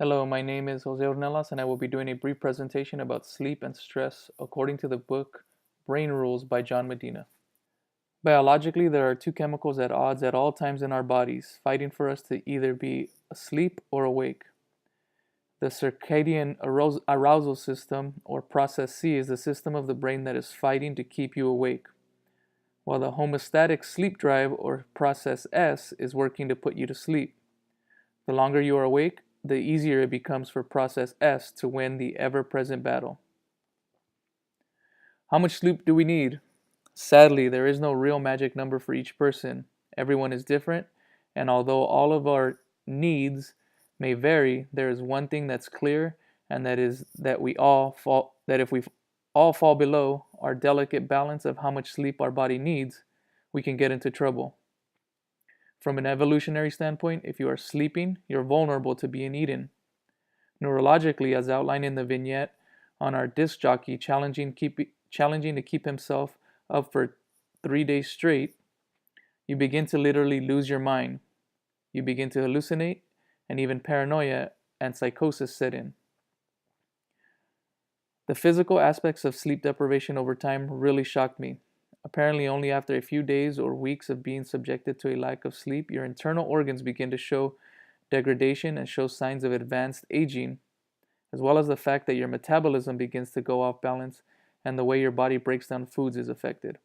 Hello, my name is JOrnelas, and I will be doing a brief presentation about sleep and stress according to the book Brain Rules by John Medina. Biologically, there are two chemicals at odds at all times in our bodies, fighting for us to either be asleep or awake. The circadian arousal system, or process C, is the system of the brain that is fighting to keep you awake, while the homeostatic sleep drive, or process S, is working to put you to sleep. The longer you are awake, the easier it becomes for process S to win the ever-present battle. How much sleep do we need? Sadly, there is no real magic number for each person. Everyone is different, and although all of our needs may vary, there is one thing that's clear, and that is that if we all fall below our delicate balance of how much sleep our body needs, we can get into trouble. From an evolutionary standpoint, if you are sleeping, you're vulnerable to being eaten. Neurologically, as outlined in the vignette on our disc jockey challenging to keep himself up for 3 days straight, you begin to literally lose your mind. You begin to hallucinate, and even paranoia and psychosis set in. The physical aspects of sleep deprivation over time really shocked me. Apparently, only after a few days or weeks of being subjected to a lack of sleep, your internal organs begin to show degradation and show signs of advanced aging, as well as the fact that your metabolism begins to go off balance and the way your body breaks down foods is affected.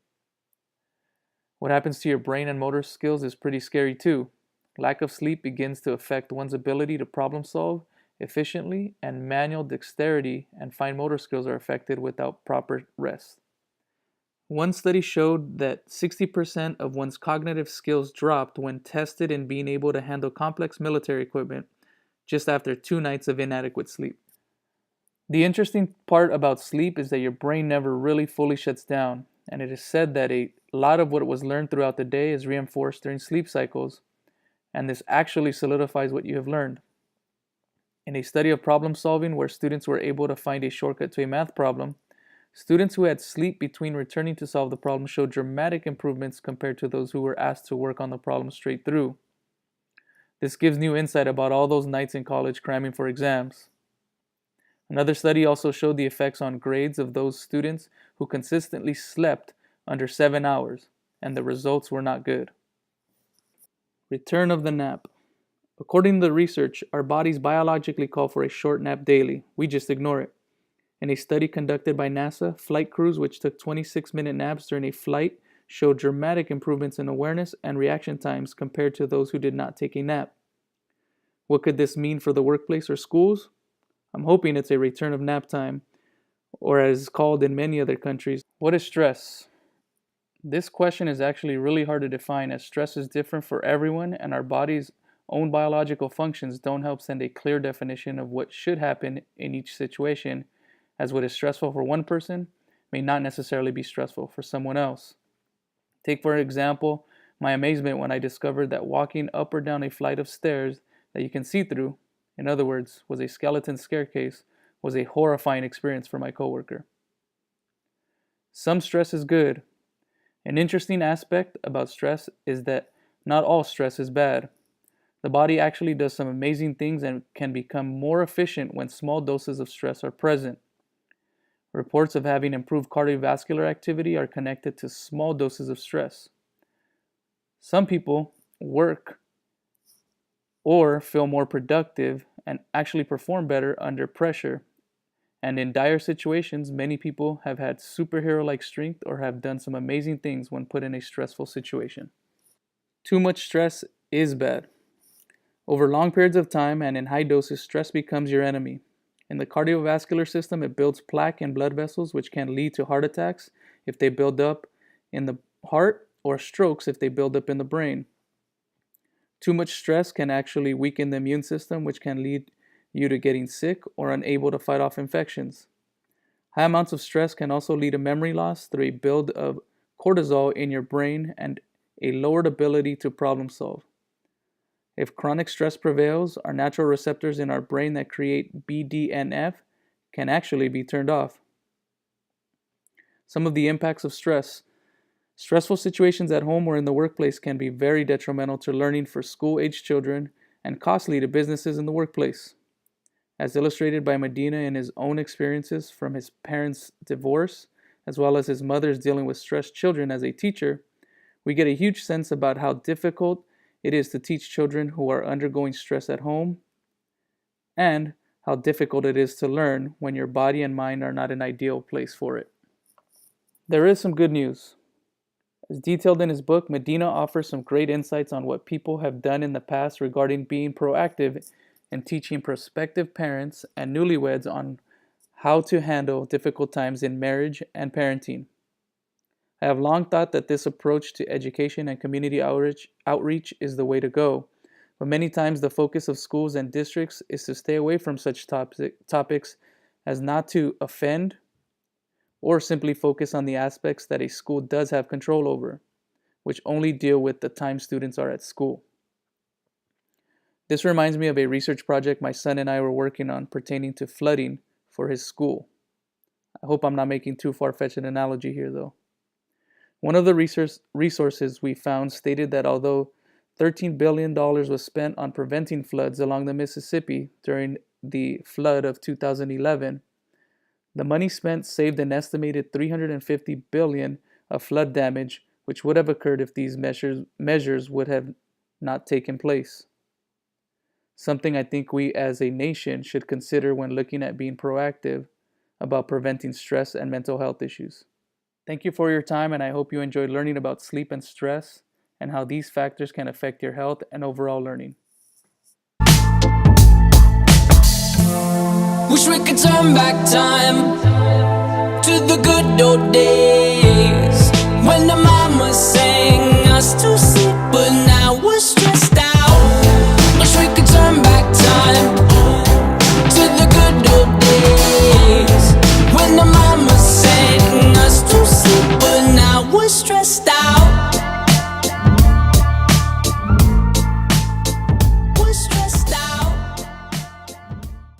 What happens to your brain and motor skills is pretty scary too. Lack of sleep begins to affect one's ability to problem solve efficiently, and manual dexterity and fine motor skills are affected without proper rest. One study showed that 60% of one's cognitive skills dropped when tested in being able to handle complex military equipment just after 2 nights of inadequate sleep. The interesting part about sleep is that your brain never really fully shuts down, and it is said that a lot of what was learned throughout the day is reinforced during sleep cycles, and this actually solidifies what you have learned. In a study of problem solving where students were able to find a shortcut to a math problem, students who had sleep between returning to solve the problem showed dramatic improvements compared to those who were asked to work on the problem straight through. This gives new insight about all those nights in college cramming for exams. Another study also showed the effects on grades of those students who consistently slept under 7 hours, and the results were not good. Return of the nap. According to the research, our bodies biologically call for a short nap daily. We just ignore it. In a study conducted by NASA, flight crews which took 26-minute naps during a flight showed dramatic improvements in awareness and reaction times compared to those who did not take a nap. What could this mean for the workplace or schools? I'm hoping it's a return of nap time, or as called in many other countries. What is stress? This question is actually really hard to define, as stress is different for everyone, and our body's own biological functions don't help send a clear definition of what should happen in each situation, as what is stressful for one person may not necessarily be stressful for someone else. Take, for example, my amazement when I discovered that walking up or down a flight of stairs that you can see through, in other words, was a skeleton staircase, was a horrifying experience for my coworker. Some stress is good. An interesting aspect about stress is that not all stress is bad. The body actually does some amazing things and can become more efficient when small doses of stress are present. Reports of having improved cardiovascular activity are connected to small doses of stress. Some people work or feel more productive and actually perform better under pressure. And in dire situations, many people have had superhero-like strength or have done some amazing things when put in a stressful situation. Too much stress is bad. Over long periods of time and in high doses, stress becomes your enemy. In the cardiovascular system, it builds plaque in blood vessels, which can lead to heart attacks if they build up in the heart, or strokes if they build up in the brain. Too much stress can actually weaken the immune system, which can lead you to getting sick or unable to fight off infections. High amounts of stress can also lead to memory loss through a build of cortisol in your brain and a lowered ability to problem solve. If chronic stress prevails, our natural receptors in our brain that create BDNF can actually be turned off. Some of the impacts of stress. Stressful situations at home or in the workplace can be very detrimental to learning for school-aged children and costly to businesses in the workplace. as illustrated by Medina in his own experiences from his parents' divorce, as well as his mother's dealing with stressed children as a teacher, we get a huge sense about how difficult it is to teach children who are undergoing stress at home, and how difficult it is to learn when your body and mind are not an ideal place for it. There is some good news. As detailed in his book, Medina offers some great insights on what people have done in the past regarding being proactive in teaching prospective parents and newlyweds on how to handle difficult times in marriage and parenting. I have long thought that this approach to education and community outreach is the way to go, but many times the focus of schools and districts is to stay away from such topics as not to offend or simply focus on the aspects that a school does have control over, which only deal with the time students are at school. This reminds me of a research project my son and I were working on pertaining to flooding for his school. I hope I'm not making too far-fetched an analogy here, though. One of the resources we found stated that although $13 billion was spent on preventing floods along the Mississippi during the flood of 2011, the money spent saved an estimated $350 billion of flood damage, which would have occurred if these measures would have not taken place. Something I think we as a nation should consider when looking at being proactive about preventing stress and mental health issues. Thank you for your time, and I hope you enjoyed learning about sleep and stress and how these factors can affect your health and overall learning. Wish we could turn back time to the good old days when the mama sang us to sleep, but now we're stressed out. Wish we could turn back time to the good old days when the mama sang us to sleep, but now we're stressed out.